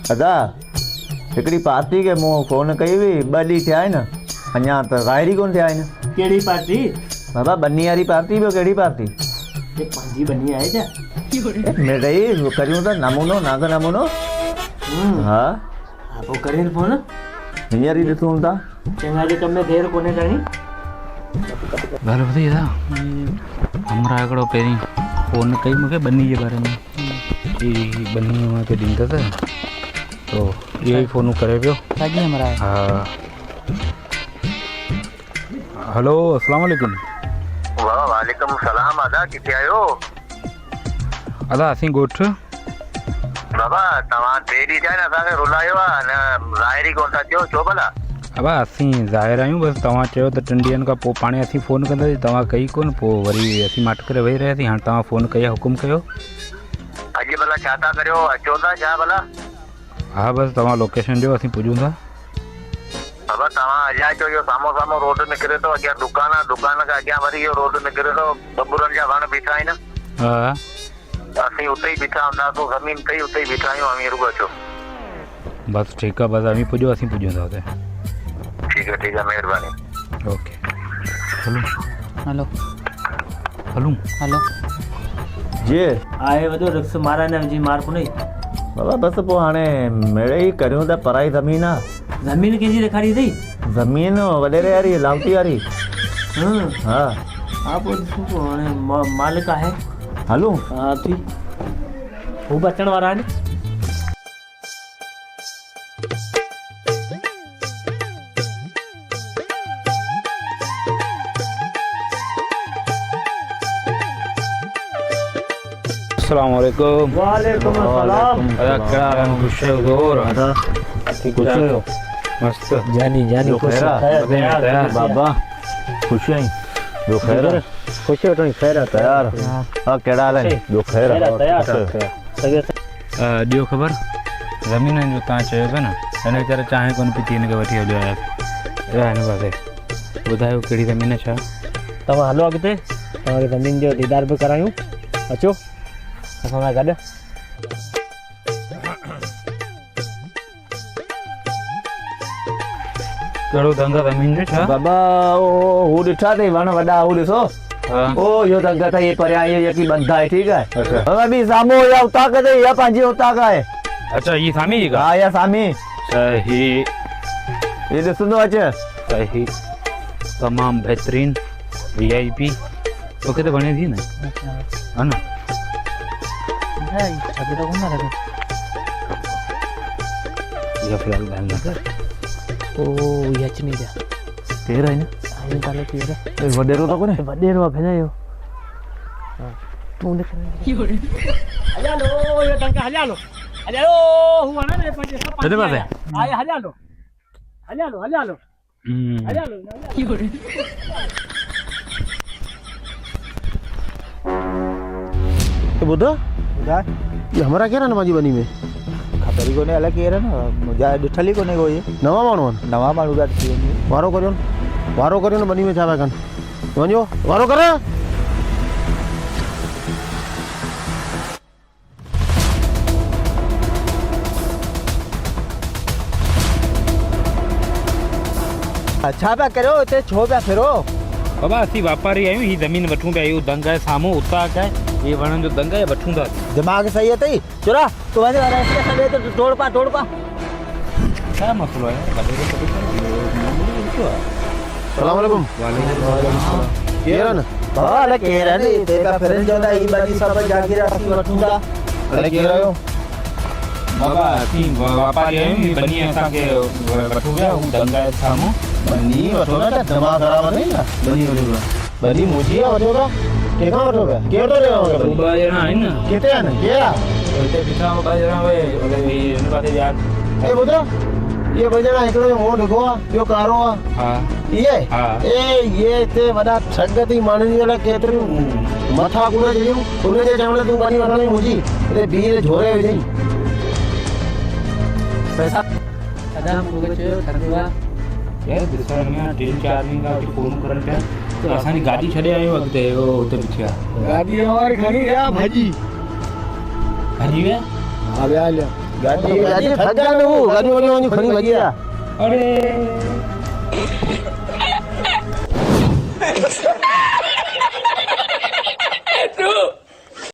दादा हिकिड़ी पार्टी खे मूं फ़ोन कई हुई 2 ॾींहं थिया आहिनि अञा त ज़ाहिर ई कोन थिया आहिनि। कहिड़ी पार्टी? बाबा बन्नी वारी पार्टी ॿियो कहिड़ी पार्टी? ये पंहिंजी बनी आहे छा? मिड़ई करियूं था नमूनो नाग नमूनो। हा पोइ करे फोन हींअर ई ॾिसूं था। चङा जे कम में देरि कोन्हे करणी। ॻाल्हि ॿुधी था हमरा हिकिड़ो पहिरीं फ़ोन कई मूंखे बन्नी जे बारे में की बन्नी मूंखे ॾींदसि तो इहो ई फ़ोनूं करे पियो। हा हलो अस्सलाम वालेकुम। वालेकुम सलाम। आदा किथे आयो? अदा असीं ॻोठ। बाबा तव्हां 2 ॾींहं थिया आहिनि असांखे रुलायो आहे न ज़ाहिर ई कोन था थियो छो भला? अबा असीं ज़ाहिर आहियूं बसि तव्हां चयो त 3 ॾींहंनि खां पोइ पाणे असीं फ़ोन कंदासीं तव्हां कई कोन पोइ वरी असीं माट करे वेही रहियासीं हाणे तव्हां फ़ोन कई आहे हुकुम कयो। अॼु भला छा था करियो अचो था छा भला? हा बसि तव्हां लोकेशन ॾियो असीं पुॼूं था। बाबा तव्हां अॼु अचो इहो साम्हूं साम्हूं रोड निकिरे थो अॻियां दुकान आहे दुकान खां अॻियां वरी इहो रोड निकिरे थो बबूरनि जा वण बीठा आहिनि। हा असीं उते ई बीठा हूंदासीं ज़मीन ते ई उते ई बीठा आहियूं अमीर को अचो। बसि ठीकु आहे बसि अमीर पुॼो असीं पुॼूं था हुते। ठीक है महिरबानी। ओके हलो हलो हलूं हलो जी आहे वॾो रिक्स माराइण जी मार कोन्हे। बाबा बसि पोइ हाणे मिड़ई करियूं था पराई ज़मीन आहे। ज़मीन कंहिंजी ॾेखारी अथई? ज़मीन वॾेरे वारी लावती वारी। हा हा पोइ ॾिसूं पोइ हाणे मालिक आहे। हलूं हा थी हू बि अचण वारा आहिनि। अस्सलाम वालेकुम। वालेकुम अस्सलाम। अदा क्या हाल खुश हो गोर ठीक हो मस्त जानी जानी खुश तयार बाबा खुश आहीं ॿियो ख़ैर खुश वठणी ख़ैर तयार हा कहिड़ा हाल आहिनि ॿियो ख़ैर ॾियो ख़बर ज़मीन जो तव्हां चयो पिया न हिन वीचारे चांहि कोन पीती हिनखे वठी हलियो आहियां हिन पासे ॿुधायो कहिड़ी ज़मीन छा? तव्हां हलो अॻिते तव्हांखे ज़मीन जो दीदार बि करायूं अचो असां सां गॾु। कहिड़ो धंधा ज़मीन जो छा? बाबा हू ॾिठा अथई वण वॾा हू ॾिसो ओ इहो धंधा अथई परियां इहो जेकी बंधा आहे ठीकु आहे। बाबा बि साम्हूं इहा उताक अथई इहा पंहिंजी उताक आहे। अच्छा ये सामी जी का? हा इहा सामी सही ये ॾिसंदो अचे सही तमामु बहितरीन VIP तोखे त वणे थी न हा न इहा फ़िलहाल ॻाल्हि न कर ओ ये अचनी जा केरु आहे न आहिनि काले केरु वॾेरो त कोन्हे वॾेरो आहे भेण इहो तूं लिख हलो यो टंका हलो हुआ ना ने पंहिंजे सब किथे पासे आए हलो ॿुधो ये हमारा क्या ना माजी बनी में ख़बर ई कोन्हे अलाए केरु आहे न मुंहिंजा ॾिठल ई कोन्हे कोई नवा माण्हू आहिनि नवां माण्हू था ॾिसी वञे वारो करियो न बनी में छा पिया कनि वञो वारो कर। छा पिया करियो हिते छो पिया फिरो? बाबा असीं वापारी आहियूं ही ज़मीन वठूं पिया इहो दंग आहे साम्हूं उताक आहे ये वणनि जो दंग आहे वठूं था। दिमाग़ सही अथई चुरा तूं वञ रस्ते सॼे ते तोड़ पा छा मसलो आहे? सलाम वालेकुम। केरु आहिनि? बाबा अलाए केरु आहे हिते पिया फिरनि चवंदा ही बनी सभु जागीर असीं वठूं था। अरे केरु आयो? बाबा असीं वापारी आहियूं ही बनी असांखे वठूं पिया हू दंग आहे साम्हूं बनी वठो न त दिमाग़ ख़राब आहे न बनी वठो बनी मुंहिंजी आहे वठो था कंहिंखां वठो पिया केरु थो ॾियणो ॿ ॼणा आहिनि न किथे आहिनि केरु आहे? हिते बीठा 2 ॼणा हिन पासे यार ए ॿुधो ये ॿ ॼणा हिकिड़ो हो ढिघो आहे ॿियो कारो आहे हा इहे हा ए ये हिते वॾा ठग थी माण्हुनि जे लाइ केतिरियूं मथां कुड़ जहिड़ियूं उनजे चवण तूं बनी वठणी हुजी हिते बीह झोरे विझई पैसा अदा मूंखे चयो धंधा यार ॾिसण में 3-4 ॾींहं खां फ़ोन करनि पिया त असांजी गाॾी छॾे आहियूं अॻिते हुते बीठी आहे गाॾी वारी खणी विया भाॼी हली विया हा विया हलिया ગાડી થગા ને હું ગાડી વાળી ખરી વાજી અરે